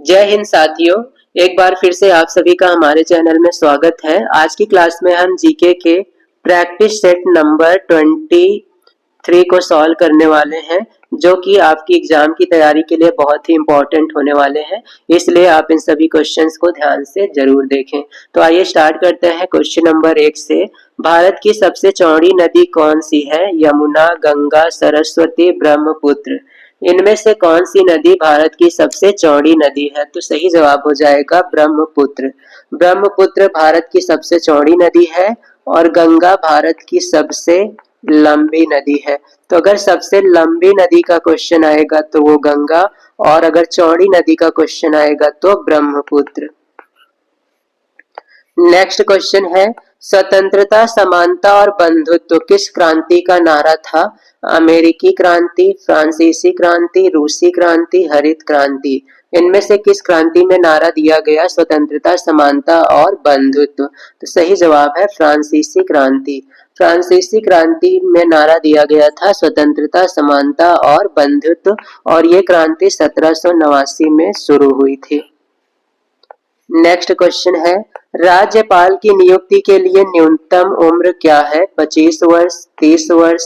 जय हिंद साथियों। एक बार फिर से आप सभी का हमारे चैनल में स्वागत है। आज की क्लास में हम जीके के प्रैक्टिस सेट नंबर 23 को सॉल्व करने वाले हैं, जो कि आपकी एग्जाम की तैयारी के लिए बहुत ही इम्पोर्टेंट होने वाले हैं। इसलिए आप इन सभी क्वेश्चंस को ध्यान से जरूर देखें। तो आइए स्टार्ट करते हैं क्वेश्चन नंबर 1 से। भारत की सबसे चौड़ी नदी कौन सी है? यमुना, गंगा, सरस्वती, ब्रह्मपुत्र। इनमें से कौन सी नदी भारत की सबसे चौड़ी नदी है? तो सही जवाब हो जाएगा ब्रह्मपुत्र। ब्रह्मपुत्र भारत की सबसे चौड़ी नदी है और गंगा भारत की सबसे लंबी नदी है। तो अगर सबसे लंबी नदी का क्वेश्चन आएगा तो वो गंगा, और अगर चौड़ी नदी का क्वेश्चन आएगा तो ब्रह्मपुत्र। नेक्स्ट क्वेश्चन है, स्वतंत्रता, समानता और बंधुत्व किस क्रांति का नारा था? अमेरिकी क्रांति, फ्रांसीसी क्रांति, रूसी क्रांति, हरित क्रांति। इनमें से किस क्रांति में नारा दिया गया स्वतंत्रता, समानता और बंधुत्व? तो सही जवाब है फ्रांसीसी क्रांति। फ्रांसीसी क्रांति में नारा दिया गया था स्वतंत्रता, समानता और बंधुत्व, और ये क्रांति 1789 में शुरू हुई थी। नेक्स्ट क्वेश्चन है, राज्यपाल की नियुक्ति के लिए न्यूनतम उम्र क्या है? 25 वर्ष, 30 वर्ष,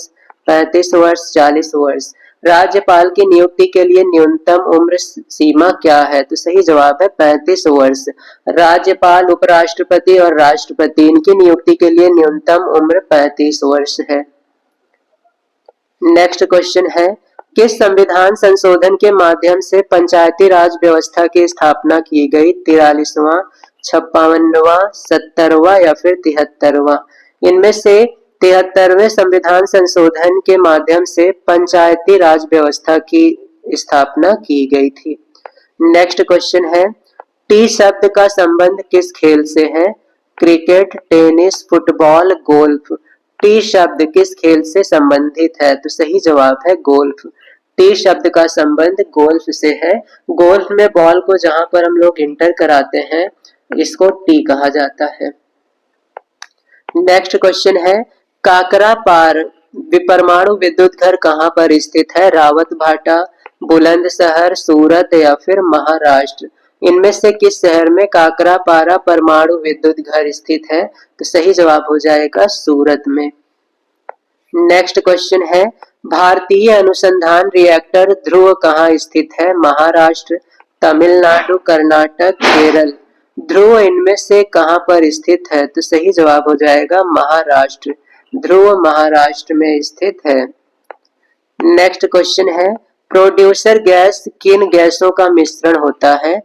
35 वर्ष, 40 वर्ष। राज्यपाल की नियुक्ति के लिए न्यूनतम उम्र सीमा क्या है? तो सही जवाब है 35 वर्ष। राज्यपाल, उपराष्ट्रपति और राष्ट्रपति, इनकी नियुक्ति के लिए न्यूनतम उम्र 35 वर्ष है। नेक्स्ट क्वेश्चन है, किस संविधान संशोधन के माध्यम से पंचायती राज व्यवस्था की स्थापना की गई? 43वां, 56वां, 70वां या फिर 73वां? इनमें से 73वें संविधान संशोधन के माध्यम से पंचायती राज व्यवस्था की स्थापना की गई थी। नेक्स्ट क्वेश्चन है, टी शब्द का संबंध किस खेल से है? Cricket, tennis, football, golf. T शब्द किस खेल से संबंधित है? तो सही जवाब है गोल्फ। टी शब्द का संबंध गोल्फ से है। गोल्फ में बॉल को जहां पर हम लोग इंटर कराते हैं, इसको टी कहा जाता है। नेक्स्ट क्वेश्चन है, काकरा परमाणु विद्युत घर कहां पर स्थित है? रावतभाटा, बुलंदशहर, सूरत या फिर महाराष्ट्र। इनमें से किस शहर में काकरापारा परमाणु विद्युत घर स्थित है? तो सही जवाब हो जाएगा सूरत में। नेक्स्ट क्वेश्चन है, भारतीय अनुसंधान रिएक्टर ध्रुव कहाँ स्थित है? महाराष्ट्र, तमिलनाडु, कर्नाटक, केरल। ध्रुव इनमें से कहां पर स्थित है? तो सही जवाब हो जाएगा महाराष्ट्र। ध्रुव महाराष्ट्र में स्थित है। नेक्स्ट क्वेश्चन है, प्रोड्यूसर गैस किन गैसों का मिश्रण होता है?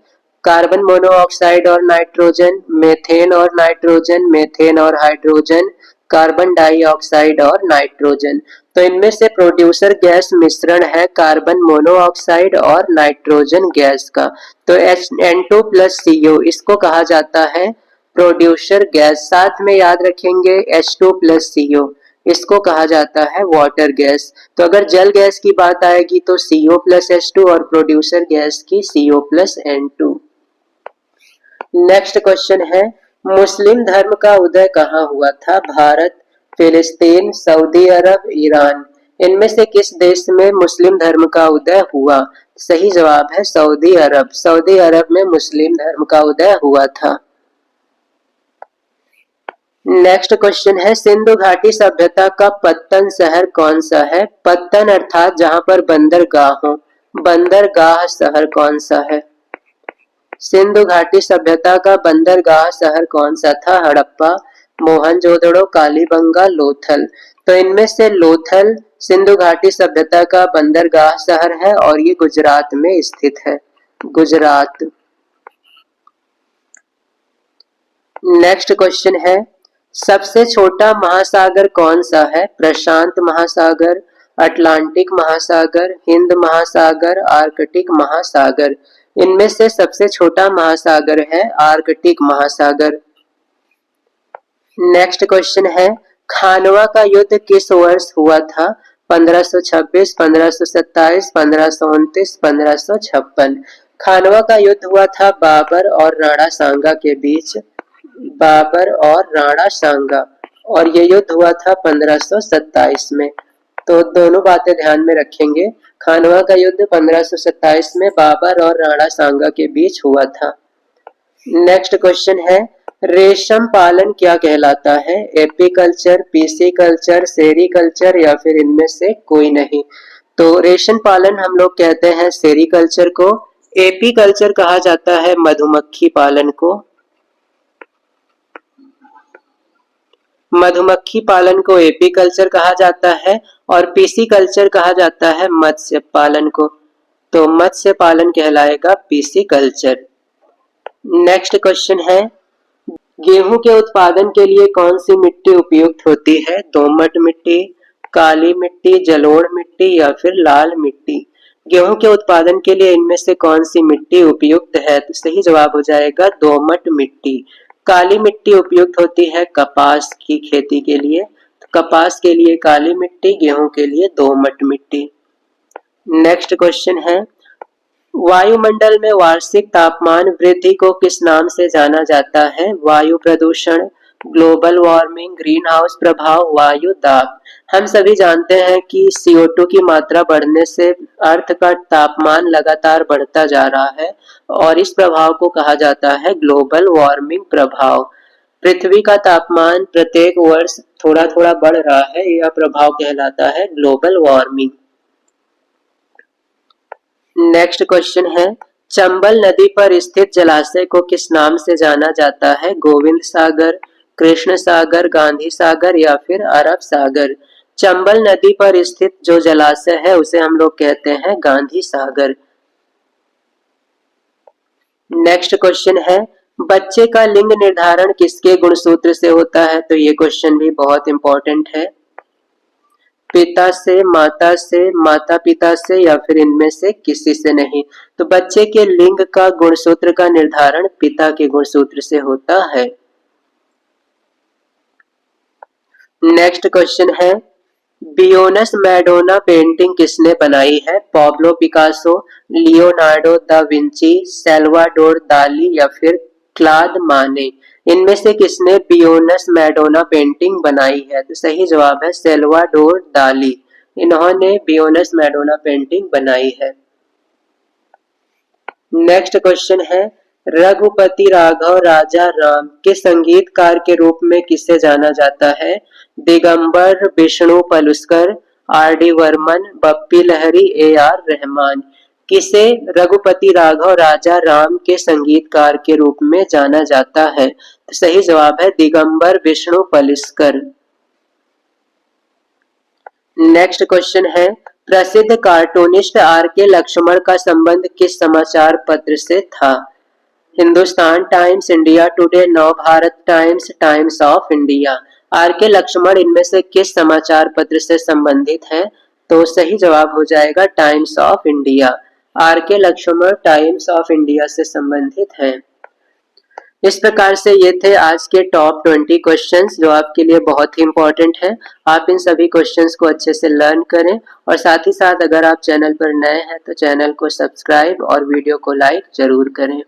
कार्बन मोनोऑक्साइड और नाइट्रोजन, मेथेन और नाइट्रोजन, मेथेन और हाइड्रोजन, कार्बन डाइऑक्साइड और नाइट्रोजन। तो इनमें से प्रोड्यूसर गैस मिश्रण है कार्बन मोनोऑक्साइड और नाइट्रोजन गैस का। तो N2+CO इसको कहा जाता है प्रोड्यूसर गैस। साथ में याद रखेंगे H2+CO इसको कहा जाता है वाटर गैस। तो अगर जल गैस की बात आएगी तो CO+H2 और प्रोड्यूसर गैस की CO+N2। नेक्स्ट क्वेश्चन है, मुस्लिम धर्म का उदय कहाँ हुआ था? भारत, फिलिस्तीन, सऊदी अरब, ईरान। इनमें से किस देश में मुस्लिम धर्म का उदय हुआ? सही जवाब है सऊदी अरब। सऊदी अरब में मुस्लिम धर्म का उदय हुआ था। नेक्स्ट क्वेश्चन है, सिंधु घाटी सभ्यता का पत्तन शहर कौन सा है? पत्तन अर्थात जहां पर बंदरगाह हो, बंदरगाह शहर कौन सा है? सिंधु घाटी सभ्यता का बंदरगाह शहर कौन सा था? हड़प्पा, मोहनजोदड़ो, कालीबंगा, लोथल। तो इनमें से लोथल सिंधु घाटी सभ्यता का बंदरगाह शहर है और ये गुजरात में स्थित है। गुजरात। नेक्स्ट क्वेश्चन है, सबसे छोटा महासागर कौन सा है? प्रशांत महासागर, अटलांटिक महासागर, हिंद महासागर, आर्कटिक महासागर। इनमें से सबसे छोटा महासागर है आर्कटिक महासागर। नेक्स्ट क्वेश्चन है, खानवा का युद्ध किस वर्ष हुआ था? 1526, 1527, 1529, 1556। खानवा का युद्ध हुआ था बाबर और राणा सांगा के बीच। बाबर और राणा सांगा, और ये युद्ध हुआ था 1527 में। तो दोनों बातें ध्यान में रखेंगे। खानवा का युद्ध 1527 में बाबर और राणा सांगा के बीच हुआ था। नेक्स्ट क्वेश्चन है, रेशम पालन क्या कहलाता है? एपीकल्चर, पीसीकल्चर, सेरीकल्चर या फिर इनमें से कोई नहीं। तो रेशम पालन हम लोग कहते हैं सेरीकल्चर को। एपीकल्चर कहा जाता है मधुमक्खी पालन को। मधुमक्खी पालन को एपीकल्चर कहा जाता है और पीसीकल्चर कहा जाता है मत्स्य पालन को। तो मत्स्य पालन कहलाएगा पीसीकल्चर। नेक्स्ट क्वेश्चन है, गेहूं के उत्पादन के लिए कौन सी मिट्टी उपयुक्त होती है? दोमट मिट्टी, काली मिट्टी, जलोढ़ मिट्टी या फिर लाल मिट्टी। गेहूं के उत्पादन के लिए इनमें से कौन सी मिट्टी उपयुक्त है? तो सही जवाब हो जाएगा दोमट मिट्टी। काली मिट्टी उपयुक्त होती है कपास की खेती के लिए। तो कपास के लिए काली मिट्टी, गेहूं के लिए दोमट मिट्टी। नेक्स्ट क्वेश्चन है, वायुमंडल में वार्षिक तापमान वृद्धि को किस नाम से जाना जाता है? वायु प्रदूषण, ग्लोबल वार्मिंग, ग्रीन हाउस प्रभाव, वायु दाब। हम सभी जानते हैं कि CO2 की मात्रा बढ़ने से अर्थ का तापमान लगातार बढ़ता जा रहा है और इस प्रभाव को कहा जाता है ग्लोबल वार्मिंग प्रभाव। पृथ्वी का तापमान प्रत्येक वर्ष थोड़ा थोड़ा बढ़ रहा है, यह प्रभाव कहलाता है ग्लोबल वार्मिंग। नेक्स्ट क्वेश्चन है, चंबल नदी पर स्थित जलाशय को किस नाम से जाना जाता है? गोविंद सागर, कृष्ण सागर, गांधी सागर या फिर अरब सागर। चंबल नदी पर स्थित जो जलाशय है उसे हम लोग कहते हैं गांधी सागर। नेक्स्ट क्वेश्चन है, बच्चे का लिंग निर्धारण किसके गुणसूत्र से होता है? तो ये क्वेश्चन भी बहुत इंपॉर्टेंट है। पिता से, माता पिता से या फिर इनमें से किसी से नहीं। तो बच्चे के लिंग का गुणसूत्र का निर्धारण पिता के गुणसूत्र से होता है। नेक्स्ट क्वेश्चन है, बियोनस मैडोना पेंटिंग किसने बनाई है? Pablo Picasso, Leonardo da Vinci, Salvador दाली या फिर क्लाद माने। इनमें से किसने बियोनस मैडोना पेंटिंग बनाई है? तो सही जवाब है सैल्वाडोर दाली। इन्होंने बियोनस मैडोना पेंटिंग बनाई है। नेक्स्ट क्वेश्चन है, रघुपति राघव राजा राम के संगीतकार के रूप में किसे जाना जाता है? Digambar, Vishnu Paluskar, RD Burman, Bappi Lahiri, AR Rahman. किसे रघुपति राघव राजा राम के संगीतकार के रूप में जाना जाता है? तो सही जवाब है दिगंबर विष्णु पलुस्कर। नेक्स्ट क्वेश्चन है, प्रसिद्ध कार्टूनिस्ट RK लक्ष्मण का संबंध किस समाचार पत्र से था? Hindustan times, India Nav Bharat Times, Times of India. RK Laxman इनमें से किस समाचार पत्र से संबंधित है? तो सही जवाब हो जाएगा Times of India. RK Laxman Times of India से संबंधित हैं। इस प्रकार से ये थे आज के टॉप 20 क्वेश्चंस जो आपके लिए बहुत ही इंपॉर्टेंट है। आप इन सभी क्वेश्चंस को अच्छे से लर्न करें और साथ ही साथ अगर आप चैनल पर नए हैं तो चैनल को सब्सक्राइब और वीडियो को लाइक जरूर करें।